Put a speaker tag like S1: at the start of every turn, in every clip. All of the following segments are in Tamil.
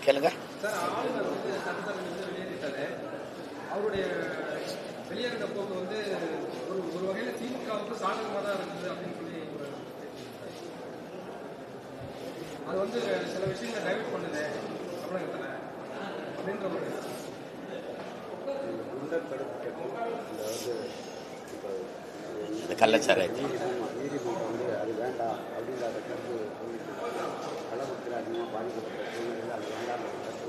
S1: கேளுங்க.
S2: அவருடைய வெளியேறின போக்கு வந்து ஒரு வகையில திமுகவுக்கு சாதகமாக தான் இருக்குது அப்படின்னு சொல்லி அது வந்து சில விஷயங்களை டைவர்ட் பண்ணுது தமிழகத்தில் அப்படின்ற ஒரு
S1: கள்ளச்சாராய
S3: நீதிமன்றம் வந்து அது வேண்டாம் அப்படின்ற கருத்து களமத்தில் அதிகமாக பாதிக்கப்பட்ட சூழ்நிலையில் அது வேண்டாம் கருத்து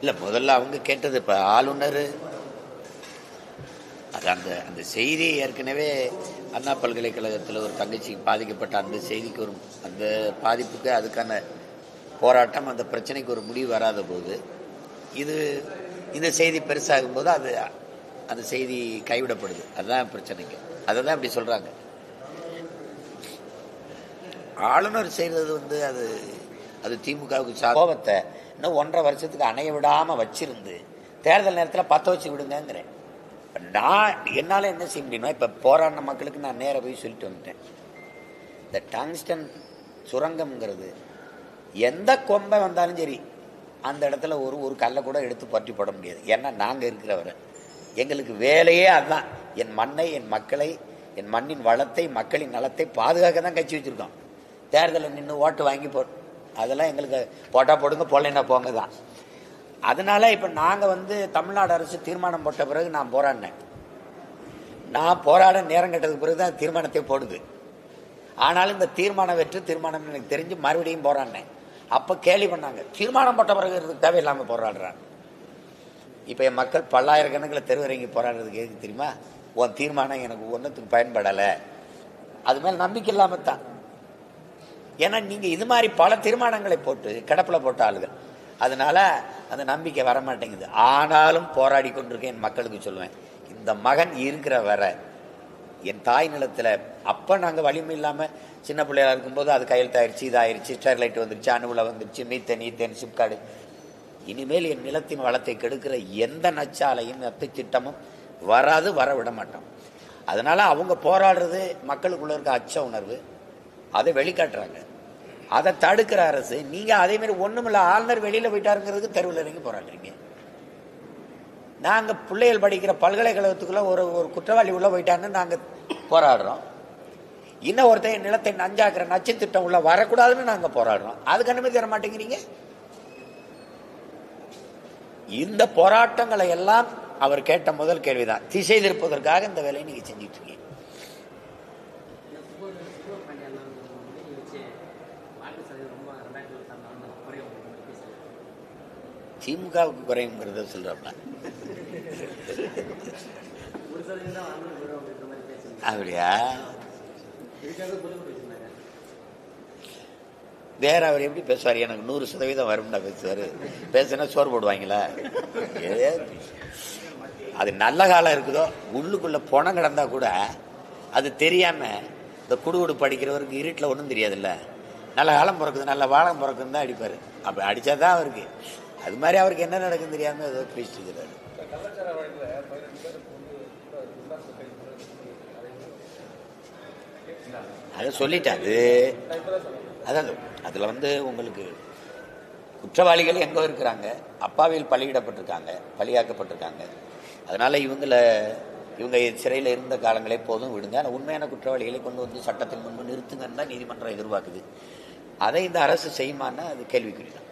S1: இல்லை. முதல்ல அவங்க கேட்டது இப்போ ஆளுநர் அது அந்த அந்த செய்தி ஏற்கனவே அண்ணா பல்கலைக்கழகத்தில் ஒரு தங்கச்சிக்கு பாதிக்கப்பட்ட அந்த செய்திக்கு ஒரு அந்த பாதிப்புக்கு அதுக்கான போராட்டம் அந்த பிரச்சனைக்கு ஒரு முடிவு வராத போது இந்த செய்தி பெருசாகும் போது அது அந்த செய்தி கைவிடப்படுது. அதுதான் பிரச்சனைக்கு. அதை தான் அப்படி சொல்றாங்க. ஆளுநர் செய்வது வந்து அது திமுகவுக்கு கோபத்தை இன்னும் 1.5 வருஷத்துக்கு அணைய விடாம வச்சிருந்து தேர்தல் நேரத்தில் பற்ற வச்சு விடுங்கிறேன். நான் என்னால் என்ன செய்ய முடியுமா? இப்போ போராடின மக்களுக்கு நான் நேராக போய் சொல்லிட்டு வந்துட்டேன். இந்த டங்ஸ்டன் சுரங்கம்ங்கிறது எந்த கொம்பை வந்தாலும் சரி அந்த இடத்துல ஒரு கல்லை கூட எடுத்து பற்றி போட முடியாது. ஏன்னா நாங்கள் இருக்கிறவரை எங்களுக்கு வேலையே அதுதான். என் மண்ணை, என் மக்களை, என் மண்ணின் வளத்தை, மக்களின் நலத்தை பாதுகாக்க தான் கட்சி வச்சுருக்கோம். தேர்தலில் நின்று ஓட்டு வாங்கி அதெல்லாம் எங்களுக்கு போட்டால் போடுங்க, போடலைன்னா போங்க தான். அதனால இப்போ நாங்கள் வந்து தமிழ்நாடு அரசு தீர்மானம் போட்ட பிறகு நான் போராடினேன். நான் போராட நேரம் கட்டதுக்கு பிறகு தான் தீர்மானத்தை போடுது. ஆனாலும் இந்த தீர்மானம் வெற்று தீர்மானம் எனக்கு தெரிஞ்சு மறுபடியும் போராடினேன். அப்போ கேள்வி பண்ணாங்க, தீர்மானம் போட்ட பிறகு இதுக்கு தேவையில்லாமல் போராடுறாங்க. இப்போ என் மக்கள் பல்லாயிரக்கணக்கில் தெருவரங்கி போராடுறதுக்கு எதுக்கு தெரியுமா? உன் தீர்மானம் எனக்கு ஒன்றுத்துக்கு பயன்படலை, அது மேலே நம்பிக்கை இல்லாமல் தான். ஏன்னா நீங்கள் இது மாதிரி பல தீர்மானங்களை போட்டு கிடப்பில் போட்ட ஆளுகள், அதனால அந்த நம்பிக்கை வரமாட்டேங்குது. ஆனாலும் போராடி கொண்டிருக்கேன். என் மக்களுக்கு சொல்லுவேன், இந்த மகன் இருக்கிற வர என் தாய் நிலத்தில் அப்போ நாங்கள் வலிமை இல்லாமல் சின்ன பிள்ளையாக இருக்கும்போது அது கையெழுத்தாயிருச்சு, இதாயிருச்சு, ஸ்டெர்லைட் வந்துருச்சு, அணுவில் வந்துருச்சு, மீத்தேன் சிப்காடு. இனிமேல் என் நிலத்தின் வளத்தை கெடுக்கிற எந்த நச்சாலையும் எத்த திட்டமும் வராது, வர விட மாட்டோம். அதனால அவங்க போராடுறது மக்களுக்குள்ள இருக்க அச்ச உணர்வு, அதை வெளிக்காட்டுறாங்க. அதை தடுக்கிற அரசு. நீங்க அதே மாதிரி ஒண்ணுமில்ல, ஆளுநர் வெளியில போயிட்டாருங்கிறதுக்கு தெருவில் இறங்கி போராடுறீங்க. நாங்க பிள்ளைகள் படிக்கிற பல்கலைக்கழகத்துக்குள்ள ஒரு குற்றவாளி உள்ள போயிட்டாருன்னு நாங்க போராடுறோம். இன்னும் ஒருத்தர் நிலத்தை நஞ்சாக்குற நச்சு திட்டம் உள்ள வரக்கூடாதுன்னு நாங்க போராடுறோம். அதுக்கு அனுமதி தர மாட்டேங்கிறீங்க. இந்த போராட்டங்களை எல்லாம் அவர் கேட்ட முதல் கேள்விதான், திசை திருப்பதற்காக இந்த வேலையை நீங்க செஞ்சிட்டு இருக்கீங்க. திமுகவுக்கு குறையுங்கிறத சொல்றப்ப அப்படியா? வேற அவர் எப்படி பேசுவார்? எனக்கு 100% வரும்னா பேசுவார். பேசுனா சோறு போடுவாங்களா? அது நல்ல காலம் இருக்குதோ, உள்ளுக்குள்ள பணம் கிடந்தா கூட அது தெரியாம இந்த குடுகுடு படிக்கிறவருக்கு இருட்டில் ஒன்றும் தெரியாதுல்ல. நல்ல காலம் பிறக்குது, நல்ல வாழம் பிறக்குன்னு தான் அடிப்பார். அப்படி அடித்தாதான் அவருக்கு. அது மாதிரி அவருக்கு என்ன நடக்குன்னு தெரியாம ஏதோ பேசிட்டு இருக்கிறாரு. அதை சொல்லிட்டாரு. அதாவது அதுல வந்து உங்களுக்கு குற்றவாளிகள் எங்க இருக்கிறாங்க, அப்பாவியில் பலியிடப்பட்டிருக்காங்க, பலியாக்கப்பட்டிருக்காங்க. அதனால இவங்க சிறையில் இருந்த காலங்களே போதும், விடுங்க. ஆனால் உண்மையான குற்றவாளிகளை கொண்டு வந்து சட்டத்தின் முன்பு நிறுத்துங்கன்னு தான் நீதிமன்றம் எதிர்பார்க்குது. அதை இந்த அரசு செய்யுமான்னா அது கேள்விக்குறிதான்.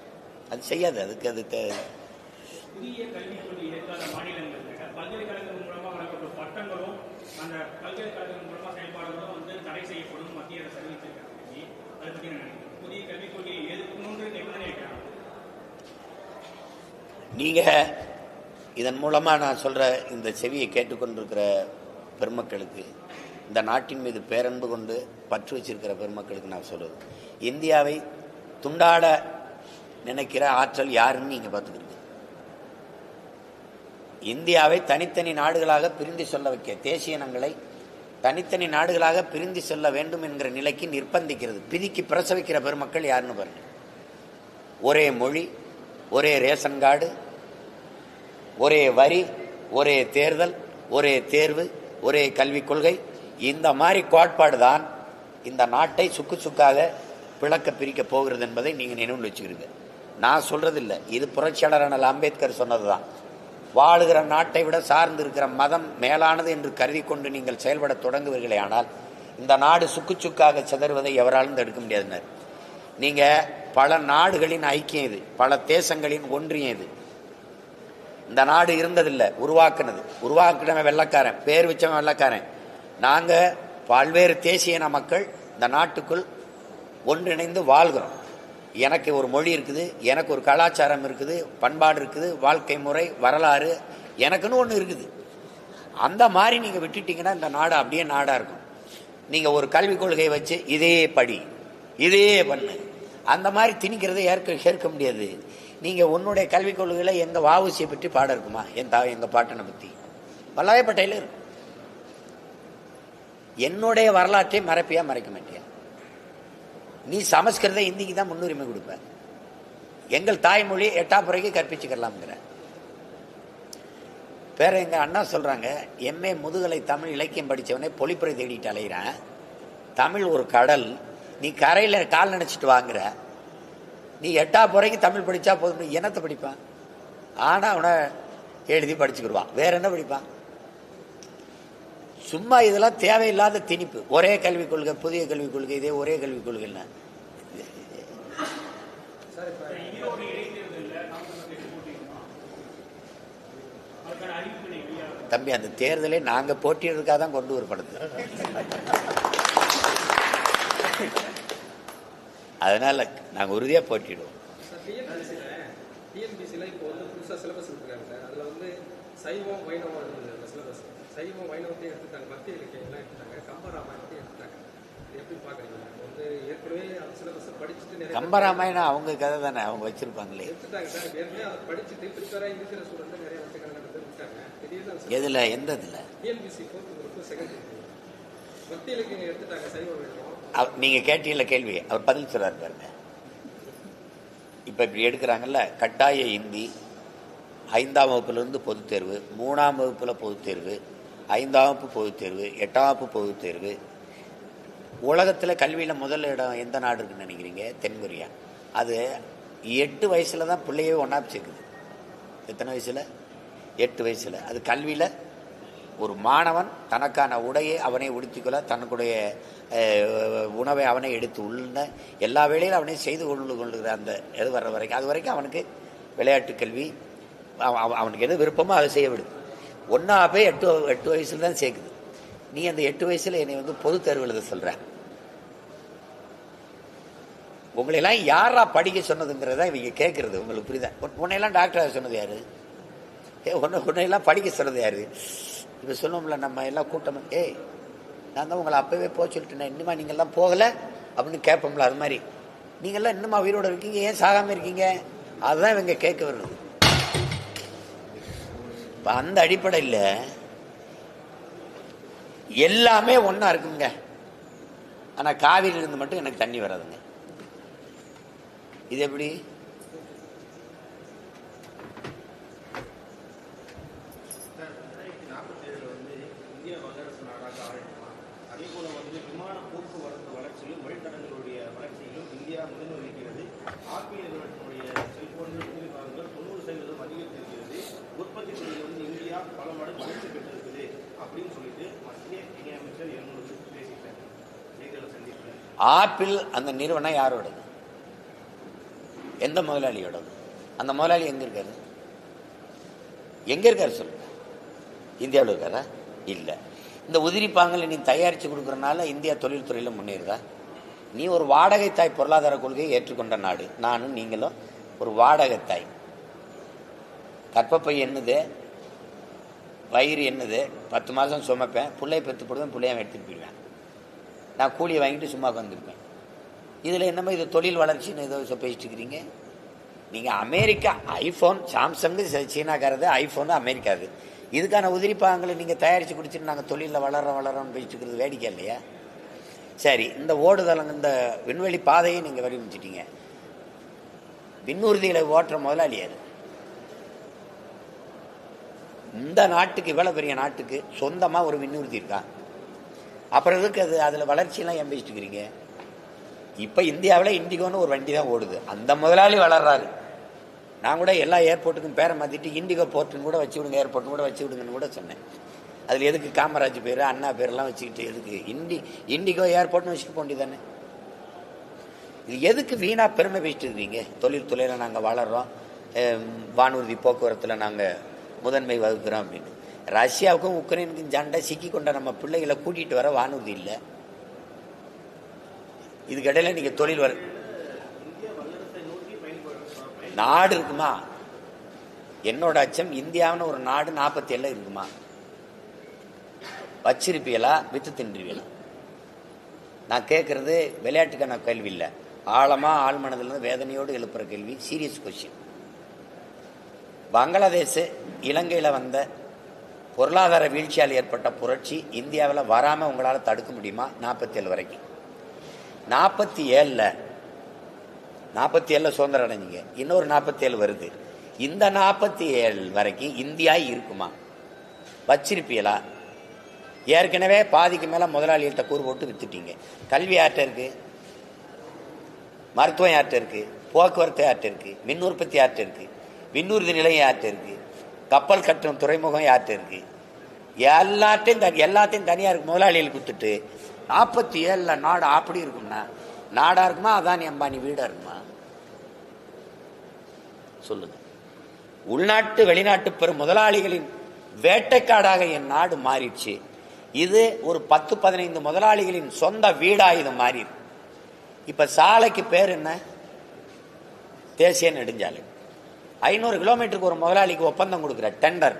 S1: அது செய்யாது. அதுக்கு
S4: புதிய கல்விக் கொள்கை ஏற்காத மாநிலங்களில் பல்கலைக்கழகம் மூலமாக வழங்கப்படும் பட்டங்களும் அந்த பல்கலைக்கழகம் மூலமாக செயல்பாடுகளும் வந்து தடை செய்யப்படும் மத்திய அரசு அறிவித்திருக்காங்க. அதை பற்றி புதிய கல்விக் கொள்கையை எதிர்க்கணும்னு நிபந்தனை வைக்கிறாங்க.
S1: நீங்க இதன் மூலமா நான் சொல்ற இந்த செவியை கேட்டுக்கொண்டிருக்கிற பெருமக்களுக்கு, இந்த நாட்டின் மீது பேரன்பு கொண்டு பற்று வச்சிருக்கிற பெருமக்களுக்கு நான் சொல்றது, இந்தியாவை துண்டாட நினைக்கிற ஆற்றல் யாருன்னு நீங்க பார்த்துக்கிறீங்க. இந்தியாவை தனித்தனி நாடுகளாக பிரிந்து சொல்ல வைக்க, தேசிய இனங்களை தனித்தனி நாடுகளாக பிரிந்து சொல்ல வேண்டும் என்கிற நிலைக்கு நிர்பந்திக்கிறது, பிரிக்கி பிரசவிக்கிற பெருமக்கள் யாருன்னு பாருங்க. ஒரே மொழி, ஒரே ரேஷன் கார்டு, ஒரே வரி, ஒரே தேர்தல், ஒரே தேர்வு, ஒரே கல்விக் கொள்கை, இந்த மாதிரி கோட்பாடு தான் இந்த நாட்டை சுக்கு சுக்காக பிளக்க பிரிக்க போகிறது என்பதை நீங்கள் நினைவில் வச்சுக்கிறீங்க. நான் சொல்றது இல்லை, இது புரட்சியாளர் அண்ணல் அம்பேத்கர் சொன்னது தான். வாழுகிற நாட்டை விட சார்ந்து இருக்கிற மதம் மேலானது என்று கருதி கொண்டு நீங்கள் செயல்பட தொடங்குவீர்களே ஆனால் இந்த நாடு சுக்கு சுக்காக சிதறுவதை எவராலும் தடுக்க முடியாதுன்னார். நீங்கள் பல நாடுகளின் ஐக்கியம் இது, பல தேசங்களின் ஒன்றியம் இது. இந்த நாடு இருந்ததில்லை, உருவாக்கினவன் வெள்ளக்காரன், பேர் வச்சவன் வெள்ளக்காரன். நாங்கள் பல்வேறு தேசிய மக்கள் இந்த நாட்டுக்குள் ஒன்றிணைந்து வாழ்கிறோம். எனக்கு ஒரு மொழி இருக்குது, எனக்கு ஒரு கலாச்சாரம் இருக்குது, பண்பாடு இருக்குது, வாழ்க்கை முறை, வரலாறு எனக்குன்னு ஒன்று இருக்குது. அந்த மாதிரி நீங்கள் விட்டுட்டீங்கன்னா இந்த நாடு அப்படியே நாடாக இருக்கும். நீங்கள் ஒரு கல்விக் கொள்கையை வச்சு இதே படி இதே பண்ணு அந்த மாதிரி திணிக்கிறதை ஏற்க முடியாது. நீங்கள் உன்னுடைய கல்விக் கொள்கையில் எங்கள் வாவுசியை பற்றி பாடம் இருக்குமா? எங்கள் பாட்டனை பற்றி வல்லபாய் பட்டேல் இருக்கும். என்னுடைய வரலாற்றை மறைப்பியா மறைக்க மாட்டியா? நீ சமஸ்கிருத இந்திக்கு தான் முன்னுரிமை கொடுப்ப. எங்கள் தாய்மொழி 8ஆம் முறைக்கு கற்பிச்சுக்கலாம்ங்கிற பேர எங்கள் அண்ணா சொல்கிறாங்க, எம்ஏ முதுகலை தமிழ் இலக்கியம் படித்தவனே பொழிப்புரை தேடிட்டு அலைகிறான். தமிழ் ஒரு கடல், நீ கரையில் கால் நினச்சிட்டு வாங்குற. நீ 8ஆம் முறைக்கு தமிழ் படித்தா போதும், என்னத்தை படிப்பான்? ஆனால் அவனை எழுதி படிச்சுக்கிடுவான், வேற என்ன படிப்பான்? சும்மா இதெல்லாம் தேவையில்லாத திணிப்பு. ஒரே கல்விக் கொள்கை, புதிய கல்விக் கொள்கை, இதே ஒரே கல்விக் கொள்கைன்னா தம்பி, அந்த தேர்தலை நாங்கள் போட்டியிடுறதுக்காக தான் கொண்டு வரப்படுது. அதனால நாங்கள் உறுதியாக போட்டிடுவோம்.
S2: டிஎன்பிசியில் இப்போ வந்து புதுசாக சிலபஸ் இருக்காங்க சார். அதில் வந்து சைவம் வைணவம் சிலபஸ், சைவம் வைணவத்தையும் எடுத்துட்டாங்க, பக்தி இலக்கியங்கள்லாம் எடுத்துட்டாங்க, கம்பராமாயணத்தையும் எடுத்துட்டாங்க. எப்படி பார்க்குறீங்க? வந்து ஏற்கனவே அந்த சிலபஸை படிச்சுட்டு நிறைய
S1: கம்பராமாயணம் அவங்க கதை தானே, அவங்க வச்சிருப்பாங்களே.
S2: எடுத்துட்டாங்க சார். ஏற்கனவே அதை படிச்சுட்டு ப்ரிப்பேராக இருக்கிற ஸ்டூடெண்ட் நிறைய வருஷக்கணக்கான பேர் விட்டாங்க. திடீர்னு
S1: எதில் எந்த இதில்
S2: TNPSC 4th group 2nd group பக்தி இலக்கியங்கள் எடுத்துட்டாங்க, சைவம் வைணவம்.
S1: நீங்கள் கேட்டீங்கள கேள்வி, அவர் பதில் சொல்றாரு பாருங்க. இப்போ இப்படி எடுக்கிறாங்கல்ல, கட்டாய இந்தி 5ஆம் வகுப்புலேருந்து பொதுத் தேர்வு, 3ஆம் வகுப்பில் பொதுத் தேர்வு, 5ஆம் வகுப்பு பொதுத் தேர்வு, 8ஆம் வகுப்பு பொதுத் தேர்வு. உலகத்தில் கல்வியில் முதல் இடம் எந்த நாடு இருக்குன்னு நினைக்கிறீங்க? தென்கொரியா. அது 8 வயசில் தான் பிள்ளையே ஒன்றா சேர்க்குது. எத்தனை வயசில்? 8 வயசில். அது கல்வியில் ஒரு மாணவன் தனக்கான உடையை அவனை உடுத்திக்கொள்ள, தனக்குடைய உணவை அவனை எடுத்து உள்ள எல்லா வேலையிலும் அவனை செய்து கொள்ளுகிற அந்த எது வர்ற வரைக்கும், அது வரைக்கும் அவனுக்கு விளையாட்டு கல்வி, அவனுக்கு எது விருப்பமோ அதை செய்ய விடுது. ஒன்றா போய் 8 வயசில் தான் சேர்க்குது. நீ அந்த 8 வயசில் என்னை வந்து பொது தேர்வு எழுத சொல்கிற. உங்களையெல்லாம் யாரா படிக்க சொன்னதுங்கிறத இவங்க கேட்குறது உங்களுக்கு புரியுதா? உன்னையெல்லாம் டாக்டராக சொன்னது யாரு? உன்னையெல்லாம் படிக்க சொன்னது யாரு? இப்போ சொல்லுவோம்ல நம்ம எல்லாம் கூட்டம், நான் தான் உங்களை அப்போவே போக சொல்லிட்டேன், இன்னுமா நீங்கள்லாம் போகலை அப்படின்னு கேட்போம்ல. அது மாதிரி நீங்கள்லாம் இன்னுமா உயிரோடு இருக்கீங்க, ஏன் சாகாமல் இருக்கீங்க? அதுதான் இவங்க கேட்க வருது. இப்போ அந்த அடிப்படையில் எல்லாமே ஒன்றா இருக்குங்க. ஆனால் காவிரியிலிருந்து மட்டும் எனக்கு தண்ணி வராதுங்க. இது எப்படி? ஆப்பிள் அந்த நிறுவனம் யாரோடது? எந்த முதலாளியோடது? அந்த முதலாளி எங்க இருக்காரு? எங்க இருக்காரு சொல்லுங்க? இந்தியாவில் இருக்காரா? இல்லை. இந்த உதிரிப்பாங்களை நீ தயாரித்து கொடுக்குறனால இந்தியா தொழில்துறையில் முன்னேறுதா? நீ ஒரு வாடகைத்தாய் பொருளாதார கொள்கையை ஏற்றுக்கொண்ட நாடு. நானும் நீங்களும் ஒரு வாடகைத்தாய். கற்பப்பை என்னது, வயிறு என்னது, 10 மாதம் சுமப்பேன், பிள்ளையை பெற்று போடுவேன், பிள்ளையை எடுத்துட்டு போயிடுவேன். நான் கூலியை வாங்கிட்டு சும்மா உட்காந்துருப்பேன். இதில் என்னமோ இது தொழில் வளர்ச்சின்னு ஏதோ பேசிட்டு இருக்கிறீங்க. நீங்கள் அமெரிக்கா ஐஃபோன், சாம்சங்கு சீனாக்காரது, ஐஃபோனு அமெரிக்காது. இதுக்கான உதிரிப்பாகங்களை நீங்கள் தயாரித்து குடிச்சிட்டு நாங்கள் தொழிலில் வளரோன்னு பேசிட்டு இருக்கிறது வேடிக்கை இல்லையா? சரி, இந்த ஓடுதளங்க, இந்த விண்வெளி பாதையை நீங்கள் வடிவமைச்சிட்டீங்க. விண்ணூர்திகளை ஓட்டுற முதலாளியார். இந்த நாட்டுக்கு, இவ்வளோ பெரிய நாட்டுக்கு சொந்தமாக ஒரு விண்ணூர்தி இருக்கா? அப்புறம் எதுக்கு அது அதில் வளர்ச்சியெல்லாம் ஏன் பேசிட்டு இருக்கிறீங்க? இப்போ இந்தியாவில் இண்டிகோன்னு ஒரு வண்டி தான் ஓடுது, அந்த முதலாளி வளர்றாரு. நான் கூட எல்லா ஏர்போர்ட்டுக்கும் பேரை மாற்றிட்டு இண்டிகோ போர்ட்டுன்னு கூட வச்சு விடுங்க, ஏர்போர்ட்னு கூட வச்சு விடுங்கன்னு கூட சொன்னேன். அதில் எதுக்கு காமராஜ் பேர் அண்ணா பேரெல்லாம் வச்சுக்கிட்டு எதுக்கு இண்டிகோ ஏர்போர்ட்னு வச்சுட்டு போண்டி தானே? இது எதுக்கு வீணாக பெருமை பேசிட்டு இருக்கீங்க? தொழில்துறையில் நாங்கள் வளர்கிறோம், வானூர்தி போக்குவரத்தில் நாங்கள் முதன்மை வகுக்கிறோம் அப்படின்னு. ரஷ்யாவுக்கும் உக்ரைனுக்கும் சண்டை சிக்கி கொண்ட நம்ம பிள்ளைகளை கூட்டிகிட்டு வர வானூர்தி இல்லை. இதுக்கிடையில் நீங்கள் தொழில் நாடு இருக்குமா? என்னோட அச்சம் இந்தியாவுன்னு ஒரு நாடு 47 இருக்குமா? வச்சிருப்பீங்களா, வித்து தின்றுவீங்களா? நான் கேட்கறது விளையாட்டுக்கான கேள்வி இல்லை, ஆழமாக ஆழ்மனதிலிருந்து வேதனையோடு எழுப்புற கேள்வி, சீரியஸ் கொஸ்டின். பங்களாதேஷ் இலங்கையில் வந்த பொருளாதார வீழ்ச்சியால் ஏற்பட்ட புரட்சி இந்தியாவில் வராமல் உங்களால் தடுக்க முடியுமா? 47 வரைக்கும். 47 சுதந்திரம் அடைஞ்சிங்க, இன்னொரு 47 வருது. இந்த 47 வரைக்கும் இந்தியா இருக்குமா? வச்சிருப்பீங்களா? ஏற்கனவே பாதிக்கு மேலே முதலாளிகிட்ட கூறு போட்டு வித்துட்டீங்க. கல்வி யார்கிட்ட இருக்கு? மருத்துவம் யார்கிட்ட இருக்கு? போக்குவரத்து யார்கிட்ட இருக்கு? மின் உற்பத்தி யார்கிட்ட இருக்கு? விண்ணூர்தி நிலையம் யார்கிட்ட இருக்கு? கப்பல் கட்டும் துறைமுகம் யார்கிட்ட இருக்கு? எல்லாத்தையும் தனியாருக்கு முதலாளிகள் கொடுத்துட்டு 47 நாடு அப்படி இருக்கும்னா நாடா இருக்குமா? அதானி அம்பானி வீடா இருக்குமா? சொல்லுங்க. உள்நாட்டு வெளிநாட்டு பெரும் முதலாளிகளின் வேட்டைக்காடாக என் நாடு மாறிடுச்சு. இது ஒரு 10-15 முதலாளிகளின் சொந்த வீடா இது மாறி. இப்ப சாலைக்கு பேர் என்ன? தேசிய நெடுஞ்சாலை. 500 கிலோமீட்டருக்கு ஒரு முதலாளிக்கு ஒப்பந்தம் கொடுக்குற டெண்டர்.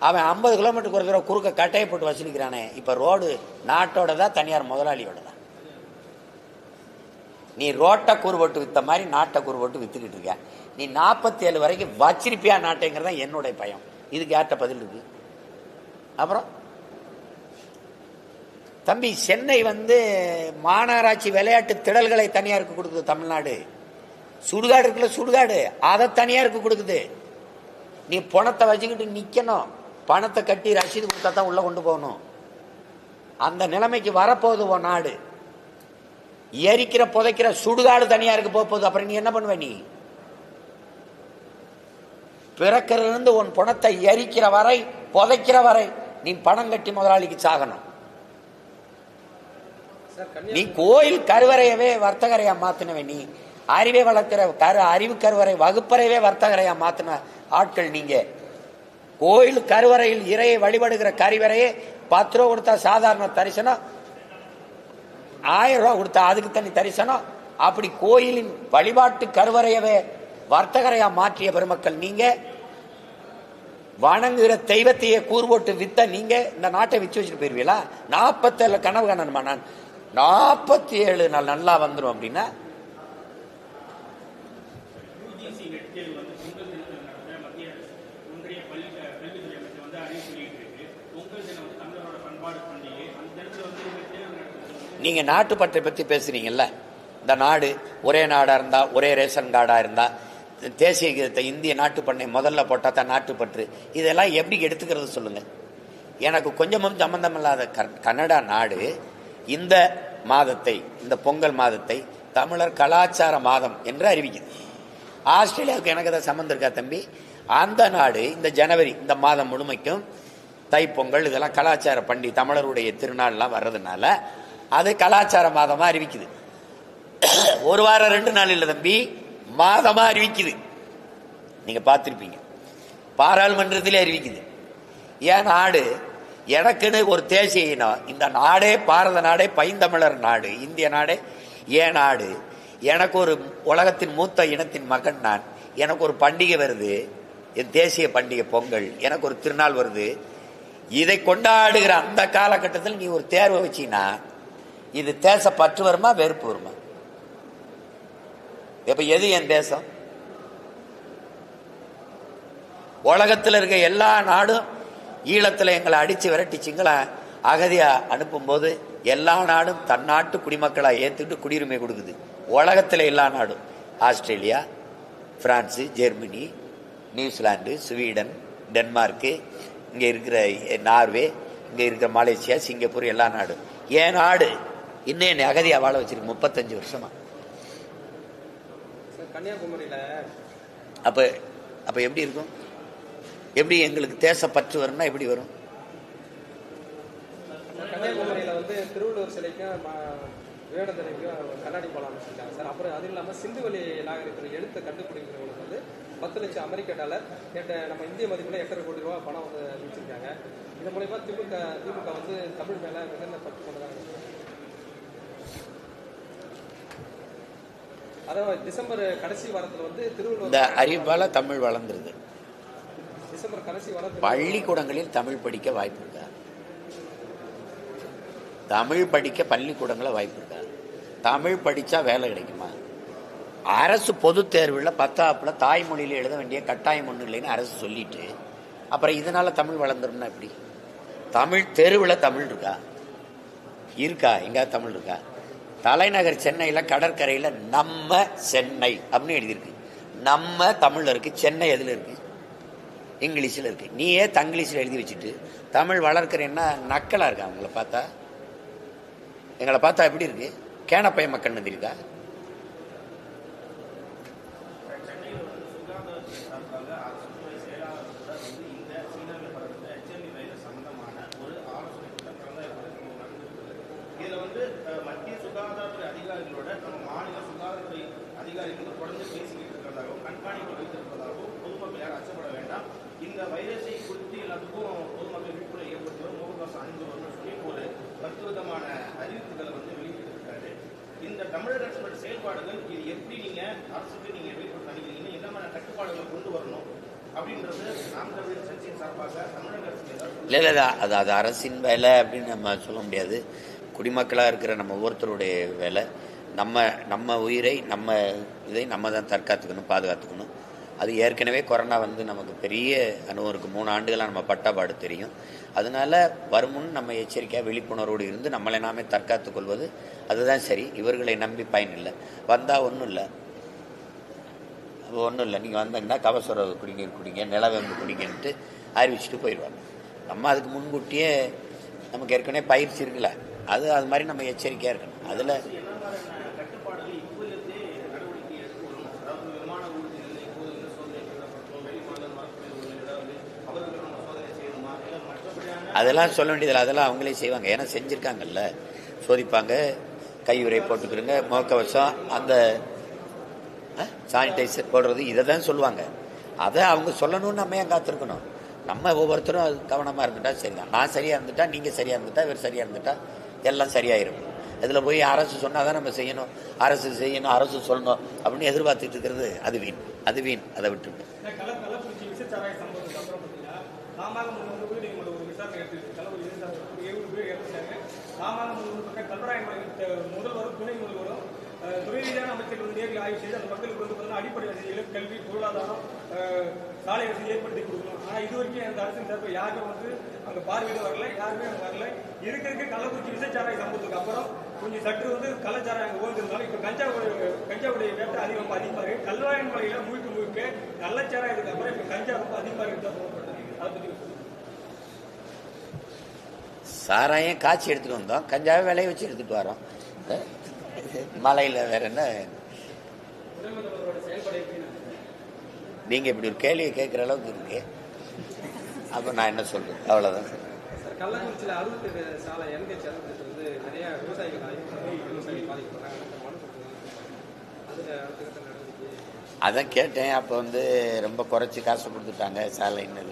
S1: அவன் 50 கிலோமீட்டருக்கு ஒரு தடவை குறுக்க கட்டையை போட்டு வசூலிக்கிறானே. இப்ப ரோடு நாட்டோட தான், தனியார் முதலாளியோட தான். நீ ரோட்டை கூறுபட்டு வித்த மாதிரி நாட்டை கூறுபட்டு வித்துக்கிட்டு இருக்க. நீ 47 வரைக்கும் வச்சிருப்பியா நாட்டைங்கிறதா என்னுடைய பயம். இதுக்கு யார்கிட்ட பதில் இருக்கு? அப்புறம் தம்பி, சென்னை மாநகராட்சி விளையாட்டு திடல்களை தனியாருக்கு கொடுக்குது. தமிழ்நாடு சுடுகாடு இருக்குல்ல, சுடுகாடு அதை தனியாருக்கு கொடுக்குது. நீ பணத்தை வச்சுக்கிட்டு நிக்கணும், பணத்தை கட்டி ரசீது கொடுத்தா தான் உள்ள கொண்டு போகணும். அந்த நிலைமைக்கு வரப்போகுது உன் நாடு. எரிக்கிற புதைக்கிற சுடுகாடு தனியாருக்கு போகுது. அப்புறம் நீ என்ன பண்ணுவ? நீ பிறக்கிறது உன் பணத்தை எரிக்கிற வரை, புதைக்கிற வரை நீ பணம் கட்டி முதலாளிக்கு சாகணும். நீ கோயில் கருவறையவே வர்த்தகரையா மாத்தினவே. நீ அறிவை வளர்க்கிற அறிவு கருவறை வகுப்பறையவே வர்த்தகரையா மாத்தின ஆட்கள் நீங்க. கோயில் கருவறையில் இறையை வழிபடுகிற கருவறையே 10 ரூபா கொடுத்தா சாதாரண தரிசனம், 1000 ரூபா கொடுத்தா அதுக்கு தனி தரிசனம். அப்படி கோயிலின் வழிபாட்டு கருவறையவே வர்த்தகரையா மாற்றிய பெருமக்கள் நீங்க. வணங்குகிற தெய்வத்தையே கூறு போட்டு வித்த நீங்க இந்த நாட்டை விச்சு வச்சுட்டு போயிருவீங்களா? 47 கனவு காணணுமா? நான் 47 நாள் நல்லா வந்துடும் அப்படின்னா நீங்க நாட்டுப்பற்றை பத்தி பேசுறீங்கல்ல. இந்த நாடு ஒரே நாடா இருந்தா, ஒரே ரேஷன் கார்டா இருந்தா, தேசிய கீதத்தை இந்திய நாட்டுப்பண்ணை முதல்ல போட்டா தான் நாட்டுப்பற்று. இதெல்லாம் எப்படி எடுத்துக்கிறது சொல்லுங்க. எனக்கு கொஞ்சமும் சம்பந்தம் இல்லாத கனடா நாடு இந்த மாதத்தை, இந்த பொங்கல் மாதத்தை தமிழர் கலாச்சார மாதம் என்று அறிவிக்குது. ஆஸ்திரேலியாவுக்கு எனக்கு அதை சம்பந்தம் இருக்கா தம்பி? அந்த நாடு இந்த ஜனவரி இந்த மாதம் முழுமைக்கும் தைப்பொங்கல் இதெல்லாம் கலாச்சார பண்டிகை, தமிழருடைய திருநாள்லாம் வர்றதுனால அது கலாச்சார மாதமா அறிவிக்குது. ஒரு வாரம் 2 நாள் இல்லை தம்பி, மாதமா அறிவிக்குது. நீங்க பார்த்திருப்பீங்க, பாராளுமன்றத்திலே அறிவிக்குது. ஏன் நாடு எனக்குன்னு ஒரு தேசிய இனம், இந்த நாடே பாரத நாடே பைந்தமிழர் நாடு, இந்திய நாடே ஏன் நாடு. எனக்கு ஒரு உலகத்தின் மூத்த இனத்தின் மகன் நான். எனக்கு ஒரு பண்டிகை வருது, என் தேசிய பண்டிகை பொங்கல், எனக்கு ஒரு திருநாள் வருது. இதை கொண்டாடுகிற அந்த காலகட்டத்தில் நீ ஒரு தேர்வை வச்சினா இது தேச பற்று வருமா வெறுப்பு வருமா? இப்ப எது என் தேசம்? உலகத்தில் இருக்க எல்லா நாடும் ஈழத்தில் எங்களை அடிச்சு விரட்டி சிங்கள அகதியா அனுப்பும் போது எல்லா நாடும் தன் நாட்டு குடிமக்களா ஏத்துட்டு குடியுரிமை கொடுக்குது. உலகத்தில் எல்லா நாடும், Australia, France, Germany, New Zealand, Sweden, Denmark, இங்க இருக்கிற நார்வே, இங்க இருக்கிற மலேசியா, சிங்கப்பூர், எல்லா நாடும் என் நாடு இன்னும் என்னை அகதியா வாழ வச்சிருக்கு 35 வருஷமா.
S2: கன்னியாகுமரியில
S1: அப்ப அப்ப எப்படி இருக்கும்? எப்படி எங்களுக்கு தேசப்பற்று வரும்னா எப்படி வரும்?
S2: கன்னியாகுமரியில வந்து திருவள்ளுவர் சிலைக்கும் விவேகானந்தருக்கும் கண்ணாடி பாலம் அமைச்சிருக்காங்க சார். அப்புறம் அது இல்லாமல் சிந்துவெளி நாகரிகத்தில் எடுத்த கண்டுபிடிக்கிறவங்களுக்கு வந்து 10 லட்சம் அமெரிக்க டாலர் நம்ம இந்திய மதிப்பில் 8.5 கோடி ரூபா பணம் வந்து அமைச்சிருக்காங்க. இதன் மூலயமா திமுக வந்து தமிழ் மேல மிகுந்த பற்று கொண்டதாக. அதாவது டிசம்பர் கடைசி வாரத்தில் வந்து திருவள்ளுவர்
S1: இந்த அறிவால தமிழ் வளர்ந்துருது.
S2: டிசம்பர் கடைசி வாரத்தில்
S1: பள்ளிக்கூடங்களில் தமிழ் படிக்க வாய்ப்பு இருக்கா? தமிழ் படிக்க பள்ளிக்கூடங்கள வாய்ப்பு இருக்கா? தமிழ் படிச்சா வேலை கிடைக்குமா? அரசு பொது தேர்வில் 10ஆப்புல தாய்மொழியில எழுத வேண்டிய கட்டாயம் ஒன்றும் இல்லைன்னு அரசு சொல்லிட்டு அப்புறம் இதனால தமிழ் வளர்ந்துரும்னா எப்படி? தமிழ் தெருவில் தமிழ் இருக்கா? எங்க தமிழ் இருக்கா? தலைநகர் சென்னையில் கடற்கரையில் நம்ம சென்னை அப்படின்னு எழுதியிருக்கு. நம்ம தமிழ்ல இருக்கு, சென்னை எதுல இருக்கு? இங்கிலீஷில் இருக்கு. நீயே தங்கிலீஷில் எழுதி வச்சுட்டு தமிழ் வளர்க்குறேன்னா நக்கலா இருக்கா? எங்களை பார்த்தா எப்படி இருக்கு? கேனப்பைய மக்கள் இருக்கா?
S5: மத்திய சுகாதாரத்துறை அதிகாரிகளோட நம்ம மாநில சுகாதாரத்துறை அதிகாரிகள் தொடர்ந்து பேசிக்கிட்டு இருக்கிறதாகவும் கண்காணிப்பு வைத்திருப்பதாகவும் பொதுமக்கள் யாரும் அச்சப்பட வேண்டாம். இந்த வைரஸை குறித்து எல்லாத்துக்கும் பொதுமக்கள் விழிப்புணர்வு ஏற்படுத்துவோம், முகக்கவசம் அணிந்து வரணும்னு சொல்லி ஒரு 10 விதமான அறிவிப்புகளை வந்து வெளியிட்டிருக்காரு. இந்த தமிழக அரசோட செயல்பாடுகள் இது எப்படி நீங்க அரசுக்கு நீங்க வெளிப்படுத்த நினைக்கிறீங்க, என்ன மாதிரி கட்டுப்பாடுகளை கொண்டு வரணும் அப்படின்றது நாம் தமிழர் கட்சியின் சார்பாக தமிழக அரசு
S1: இல்லை அது அரசின் வேலை அப்படின்னு நம்ம சொல்ல முடியாது. குடிமக்களாக இருக்கிற நம்ம ஒவ்வொருத்தருடைய வேலை. நம்ம உயிரை இதை நம்ம தான் தற்காத்துக்கணும், பாதுகாத்துக்கணும். அது ஏற்கனவே கொரோனா வந்து நமக்கு பெரிய அனுபவம் இருக்குது. 3 ஆண்டுகளாக நம்ம பட்டாபாடு தெரியும். அதனால வருமுன் நம்ம எச்சரிக்கையாக விழிப்புணர்வோடு இருந்து நம்மளை நாமே தற்காத்துக் கொள்வது அதுதான் சரி. இவர்களை நம்பி பயன் இல்லை. வந்தால் ஒன்றும் இல்லை, நீங்கள் வந்தீங்கன்னா கபசுர குடிநீர் குடிங்க, நிலவேம்பு குடிங்கன்ட்டு அறிவிச்சுட்டு போயிடுவாங்க. நம்ம அதுக்கு முன்கூட்டியே நமக்கு ஏற்கனவே பயிற்சி இருக்குல்ல, அது மாதிரி நம்ம எச்சரிக்கையாக இருக்கணும். அதில் அதெல்லாம் சொல்ல வேண்டியதில்லை, அதெல்லாம் அவங்களே செய்வாங்க. ஏன்னா செஞ்சுருக்காங்கல்ல, சோதிப்பாங்க, கையுறை போட்டுக்கிறங்க, முகக்கவசம், அந்த சானிடைசர் போடுறது, இதை தான் சொல்லுவாங்க. அதை அவங்க சொல்லணும்னு நம்ம ஏன் காத்திருக்கணும்? நம்ம ஒவ்வொருத்தரும் அது கவனமாக இருந்துட்டா சரிதான். நான் சரியாக இருந்துட்டா, நீங்கள் சரியாக இருந்துட்டா, இவர் சரியாக இருந்துட்டா எல்லாம் சரியாயிரும். இதில் போய் அரசு சொன்னால் தான் நம்ம செய்யணும், அரசு சொல்லணும் அப்படின்னு எதிர்பார்த்துட்டு இருக்கிறது அது வீண். அதை விட்டுட்டு
S4: முதல்வரும் துணை முதல்வரும் துறை ரீதியான அமைச்சர்கள் நேரில் ஆய்வு செய்து அந்த மக்களுக்கு வந்து அடிப்படை வசதிகளும் கல்வி, பொருளாதாரம், சாலை வசதி ஏற்படுத்தி கொடுக்கணும். ஆனால் இது வரைக்கும் அந்த அரசின் தரப்பு யாருமே வந்து அங்கே பார்வையிட வரல, யாருமே அங்கே வரல. இருக்க கள்ளக்குறிச்சி விசச்சாராய சம்பவத்துக்கு அப்புறம் கொஞ்சம் சற்று வந்து கள்ளச்சாராயம் அங்கே ஓய்ந்திருந்தாலும் இப்போ கஞ்சாவுடைய வேட்டை அதிகமாக இருக்கு. கல்வாயன் மலையில் முழுக்க கள்ளச்சாராயத்துக்கு அப்புறம் இப்போ கஞ்சா ரொம்ப அதிகமாக இருக்குதான் சொல்லப்பட்டது. அதை பற்றி
S1: சாராயம் காய்ச்சி எடுத்துட்டு வந்தோம், கஞ்சாவை விளைய வச்சு எடுத்துட்டு வரோம். மலையில் வேற என்ன? நீங்க இப்படி ஒரு கேள்வியை கேட்குற அளவுக்கு இருக்கு, அப்ப நான் என்ன சொல்றேன்? அவ்வளவுதான்.
S2: கள்ளக்குறிச்சியில் 67 சாலை என்கேஜ் வந்து நிறைய விவசாயிகள் பாதிக்கப்படுறாங்க.
S1: அதான் கேட்டேன். அப்போ வந்து ரொம்ப குறைச்சி காசு கொடுத்துட்டாங்க சாலைன்னு.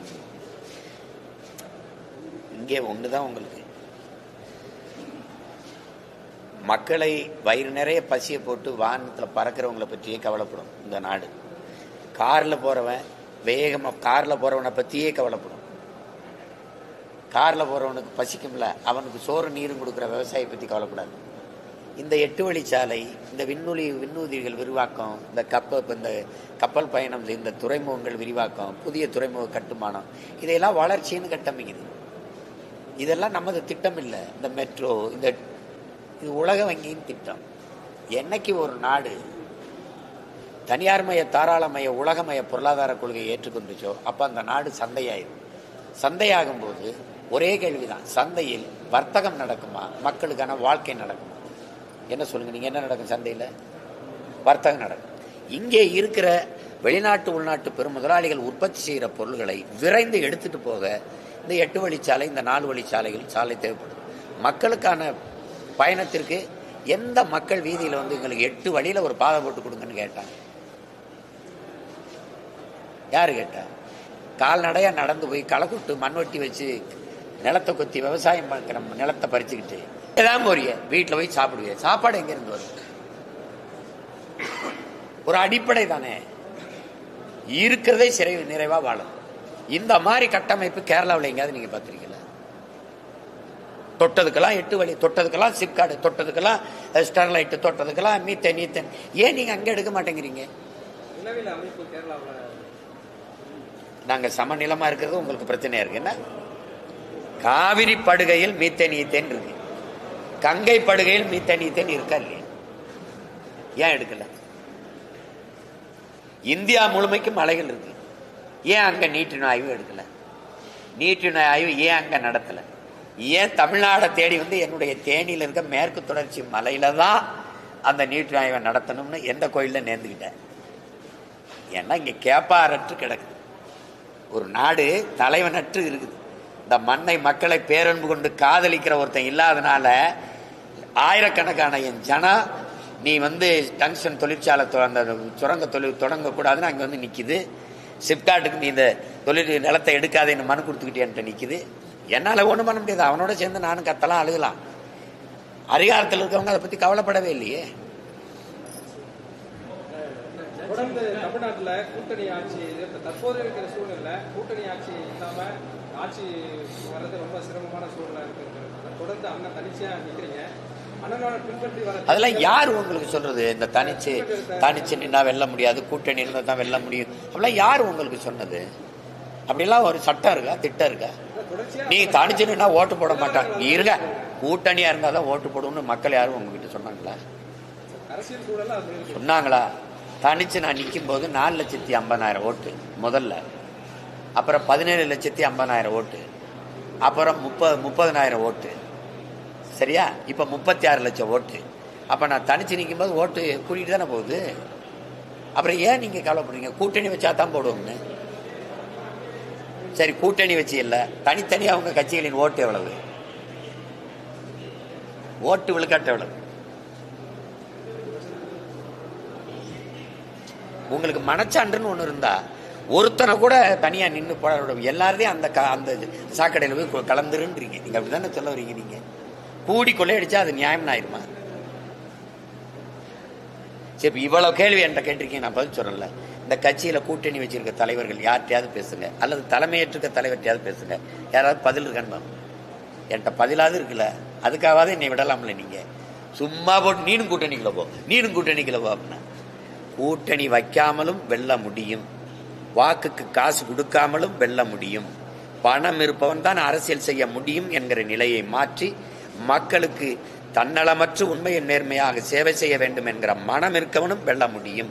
S1: இங்கே ஒண்ணுதான் உங்களுக்கு, மக்களை வயிறு நிறைய பசியை போட்டு வானத்தில் பறக்கிறவங்களை பற்றியே கவலைப்படும் இந்த நாடு. காரில் போகிறவன் வேகமாக காரில் போகிறவனை பற்றியே கவலைப்படும். காரில் போகிறவனுக்கு பசிக்கும்ல, அவனுக்கு சோறு நீரும் கொடுக்குற விவசாயியை பற்றி கவலைப்படாது. இந்த 8 வழிச்சாலை, இந்த விண்ணூதிகள் விரிவாக்கம், இந்த கப்பல் பயணம், இந்த துறைமுகங்கள் விரிவாக்கம், புதிய துறைமுக கட்டுமானம், இதையெல்லாம் வளர்ச்சின்னு கட்டமைக்குது. இதெல்லாம் நமது திட்டம் இல்லை. இந்த மெட்ரோ, இது உலக வங்கியின் திட்டம். என்னைக்கு ஒரு நாடு தனியார்மய, தாராளமய, உலகமய பொருளாதார கொள்கையை ஏற்றுக்கொண்டுச்சோ அப்ப அந்த நாடு சந்தையாயிரும். சந்தையாகும் போது ஒரே கேள்விதான், சந்தையில் வர்த்தகம் நடக்குமா? மக்களுக்கான வாழ்க்கை நடக்குமா? என்ன சொல்லுங்க, நீங்க என்ன நடக்கும் சந்தையில்? வர்த்தகம் நடக்கும். இங்கே இருக்கிற வெளிநாட்டு உள்நாட்டு பெரும் முதலாளிகள் உற்பத்தி செய்கிற பொருள்களை விரைந்து எடுத்துட்டு போக இந்த 8 வழிச்சாலை, இந்த 4 வழிச்சாலைகள் சாலை தேவைப்படும். மக்களுக்கான பயணத்திற்கு எந்த மக்கள் வீதியில் வந்து எங்களுக்கு 8 வழியில் ஒரு பாதை போட்டு கொடுங்கன்னு கேட்டாங்க? யாரு கேட்டா? கால்நடையாக நடந்து போய் களை கொட்டு மண்வெட்டி வச்சு நிலத்தை கொத்தி விவசாயம் பார்க்குற நிலத்தை பறிச்சுக்கிட்டு ஏதாவது போறிய வீட்டில் போய் சாப்பிடுவிய. சாப்பாடு எங்கேருந்து வரும்? ஒரு அடிப்படை தானே. இருக்கிறதே நிறைவாக வாழும். இந்த மாதிரி கட்டமைப்பு கேரளாவில் எங்கேயாவது நீங்கள் பார்த்துருக்கீங்களா? தொட்டதுக்கெல்லாம் 8 வழி, தொட்டதுக்கெல்லாம் சிப்காடு, தொட்டதுக்கெல்லாம் ஸ்டெர்லைட்டு, தொட்டதுக்கெல்லாம் மீத்தேன். ஏன் நீங்கள் அங்கே எடுக்க மாட்டேங்கிறீங்க?
S2: நிலவியல் அமைப்பு கேரளாவில்
S1: நாங்கள் சமநிலமாக இருக்கிறது உங்களுக்கு பிரச்சனையா இருக்கு. என்ன காவிரி படுகையில் மீத்தேன் இருக்கு, கங்கை படுகையில் மீத்தேன் இருக்கா இல்லையா? ஏன் எடுக்கல? இந்தியா முழுமைக்கும் மலைகள் இருக்கு, ஏன் அங்க நீட்டின ஆய்வு எடுக்கல? நீட்டின ஆய்வு ஏன் அங்க நடத்தல? ஏன் தமிழ்நாடை தேடி வந்து என்னுடைய தேனியில் இருக்க மேற்கு தொடர்ச்சி மலையில தான் அந்த நீட்டின ஆய்வை நடத்தணும்னு எந்த கோயிலில் நேர்ந்துக்கிட்டேன்? ஏன்னா இங்க கேப்பாரற்று கிடக்குது. ஒரு நாடு தலைவனற்று இருக்குது. இந்த மண்ணை மக்களை பேரன்பு கொண்டு காதலிக்கிற ஒருத்தன் இல்லாதனால ஆயிரக்கணக்கான என் ஜனா நீ வந்து டங்ஸ்டன் தொழிற்சாலை அந்த சுரங்க தொழில் தொடங்கக்கூடாதுன்னு அங்கே வந்து நிற்கிது. சிப்காட்டுக்கு நீ இந்த தொழில் நிலத்தை எடுக்காதேன்னு மனு கொடுத்துக்கிட்டேன்ட்டு நிற்கிது. என்னால் ஒன்றும் பண்ண முடியாது. அவனோட சேர்ந்து நானும் கத்தலாம், அழுகலாம். அதிகாரத்தில் இருக்கவங்க அதை பற்றி கவலைப்படவே இல்லையே.
S2: தொடர்ந்து தமிழ்நாட்டில் கூட்டணி ஆட்சி தற்போது இருக்கிற சூழ்நிலை கூட்டணி ஆட்சி இல்லாமல் ஆட்சி வர்றது ரொம்ப சிரமமான சூழ்நிலை இருக்கிறது. தொடர்ந்து அண்ணன் தனிச்சையாக நிற்கிறீங்க. அண்ணனோட பின்பற்றி வர
S1: அதெல்லாம் யார் உங்களுக்கு சொல்றது? இந்த தனிச்சு நின்னா வெல்ல முடியாது, கூட்டணி இருந்தால் தான் வெல்ல முடியும், அப்படிலாம் யார் உங்களுக்கு சொன்னது? அப்படிலாம் ஒரு சட்டம் இருக்கா, திட்டம் இருக்கா? நீ தனிச்சு நின்னா ஓட்டு போட மாட்டான், நீ இருங்க கூட்டணியா இருந்தால் தான் ஓட்டு போடும்னு மக்கள் யாரும் உங்ககிட்ட சொன்னாங்களா?
S2: அரசியல் சூழல்
S1: சொன்னாங்களா? தனிச்சு நான் நிற்கும் போது 4,50,000 ஓட்டு முதல்ல, அப்புறம் 17,50,000 ஓட்டு, அப்புறம் 30,000 ஓட்டு, சரியா? இப்போ 36 லட்சம் ஓட்டு. அப்போ நான் தனிச்சு நிற்கும் போது ஓட்டு கூட்டிகிட்டு தானே போகுது. அப்புறம் ஏன் நீங்கள் கவலைப்படுறீங்க? கூட்டணி வச்சா தான் போடுவோம்னு. சரி, கூட்டணி வச்சு இல்லை, தனித்தனியாக அவங்க கட்சிகளின் ஓட்டு எவ்வளவு? ஓட்டு விழுக்காட்டு எவ்வளவு? உங்களுக்கு மனச்சான்றுன்னு ஒன்று இருந்தா ஒருத்தனை கூட தனியா நின்று போட எல்லாரையும் அந்த சாக்கடையில் போய் கலந்துருன்றீங்க. நீங்க அப்படிதானே சொல்ல வரீங்க? நீங்க கூடி கொள்ளையடிச்சா அது நியாயம் ஆயிருமா? சரி, இவ்வளவு கேள்வி என்கிட்ட கேட்டிருக்கீங்க, நான் பதில் சொல்லல. இந்த கட்சியில கூட்டணி வச்சிருக்க தலைவர்கள் யார்கிட்டயாவது பேசுங்க, அல்லது தலைமையேற்றுக்க தலைவர்கிட்டயாவது பேசுங்க. யாராவது பதில் இருக்கான்னு என்கிட்ட பதிலாவது இருக்குல்ல, அதுக்காவது என்னை விடலாம்ல. நீங்க சும்மா போட்டு நீனும் கூட்டணிக்குள்ள போ அப்படின்னா கூட்டணி வைக்காமலும் வெல்ல முடியும், வாக்குக்கு காசு கொடுக்காமலும் வெல்ல முடியும், பணம் இருப்பவன் தான் அரசியல் செய்ய முடியும் என்கிற நிலையை மாற்றி மக்களுக்கு தன்னலமற்று உண்மையின் நேர்மையாக சேவை செய்ய வேண்டும் என்கிற மனம் இருக்கவனும் வெல்ல முடியும்.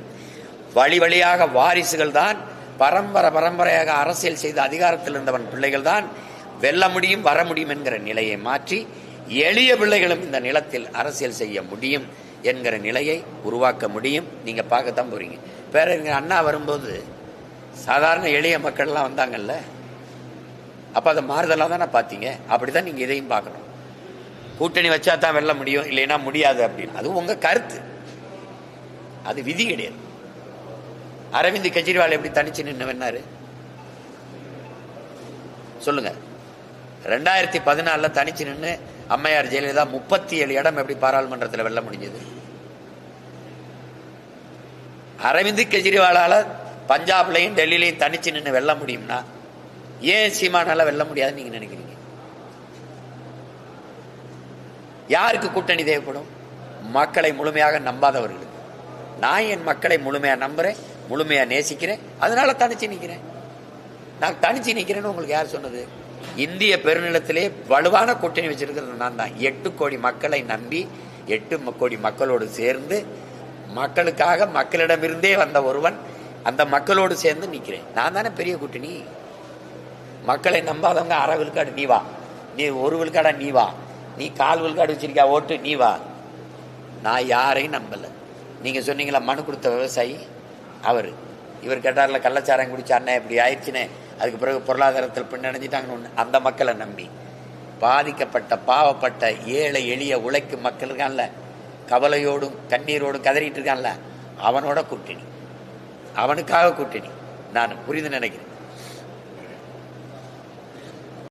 S1: வழியாக வாரிசுகள் தான் பரம்பரையாக அரசியல் செய்த அதிகாரத்தில் இருந்தவன் பிள்ளைகள் தான் வெல்ல முடியும், வர முடியும் என்கிற நிலையை மாற்றி எளிய பிள்ளைகளும் இந்த நிலத்தில் அரசியல் செய்ய முடியும் என்கிற நிலையை உருவாக்க முடியும். நீங்க பார்க்கத்தான் போறீங்க. பேரறிஞர் அண்ணா வரும்போது சாதாரண எளிய மக்கள்லாம் வந்தாங்கல்ல, அப்ப அதை மாறுதலாக தானே பார்த்தீங்க. அப்படிதான் நீங்க இதையும் பார்க்கணும். கூட்டணி வச்சா தான் வெல்ல முடியும், இல்லைன்னா முடியாது அப்படின்னு அது உங்க கருத்து, அது விதி கிடையாது. அரவிந்த் கெஜ்ரிவால் எப்படி தனிச்சு நின்று வென்னாரு சொல்லுங்க? 2014 தனிச்சு நின்று அம்மையார் ஜெயலலிதா 37 இடம் எப்படி பாராளுமன்றத்தில் வெல்ல முடிஞ்சது? அரவிந்த் கெஜ்ரிவாலால பஞ்சாப்லையும் டெல்லியிலையும் தனிச்சு நின்று வெல்ல முடியும்னா ஏன் சீமானால வெல்ல முடியாதுன்னு நீங்க நினைக்கிறீங்க? யாருக்கு கூட்டணி தேவைப்படும்? மக்களை முழுமையாக நம்பாதவர்களுக்கு. நான் என் மக்களை முழுமையா நம்புறேன், முழுமையா நேசிக்கிறேன், அதனால தனிச்சு நிற்கிறேன். நான் தனிச்சு நிற்கிறேன்னு உங்களுக்கு யார் சொன்னது? இந்திய பெருநிலத்திலே வலுவான கூட்டணி வச்சிருக்கிறது நான் தான். 8 கோடி மக்களை நம்பி 8 கோடி மக்களோடு சேர்ந்து மக்களுக்காக மக்களிடமிருந்தே வந்த ஒருவன் அந்த மக்களோடு சேர்ந்து நிற்கிறேன். நான் தானே பெரிய கூட்டணி. மக்களை நம்பாதவங்க 1/2 விழுக்காடு நீ வா, நீ 1 விழுக்காடா நீ வா, நீ கால் விழுக்காடு வச்சிருக்கா ஓட்டு நீ வா. நான் யாரையும் நம்பலை. நீங்கள் சொன்னீங்களா மனு கொடுத்த விவசாயி இவர் கேட்டார்ல கள்ளச்சாரம் குடிச்ச அண்ணன் இப்படி ஆயிடுச்சுன்னு, அதுக்கு பிறகு பொருளாதாரத்தில் பின்னடைஞ்சிட்டாங்கன்னு ஒன்று. அந்த மக்களை நம்பி பாதிக்கப்பட்ட பாவப்பட்ட ஏழை எளிய உழைக்கும் மக்கள் இருக்கான்ல, கவலையோடும் கண்ணீரோடும் கதறிட்டு இருக்கான்ல, அவனோட கூட்டணி, அவனுக்காக கூட்டணி. நான் புரிந்து நினைக்கிறேன்.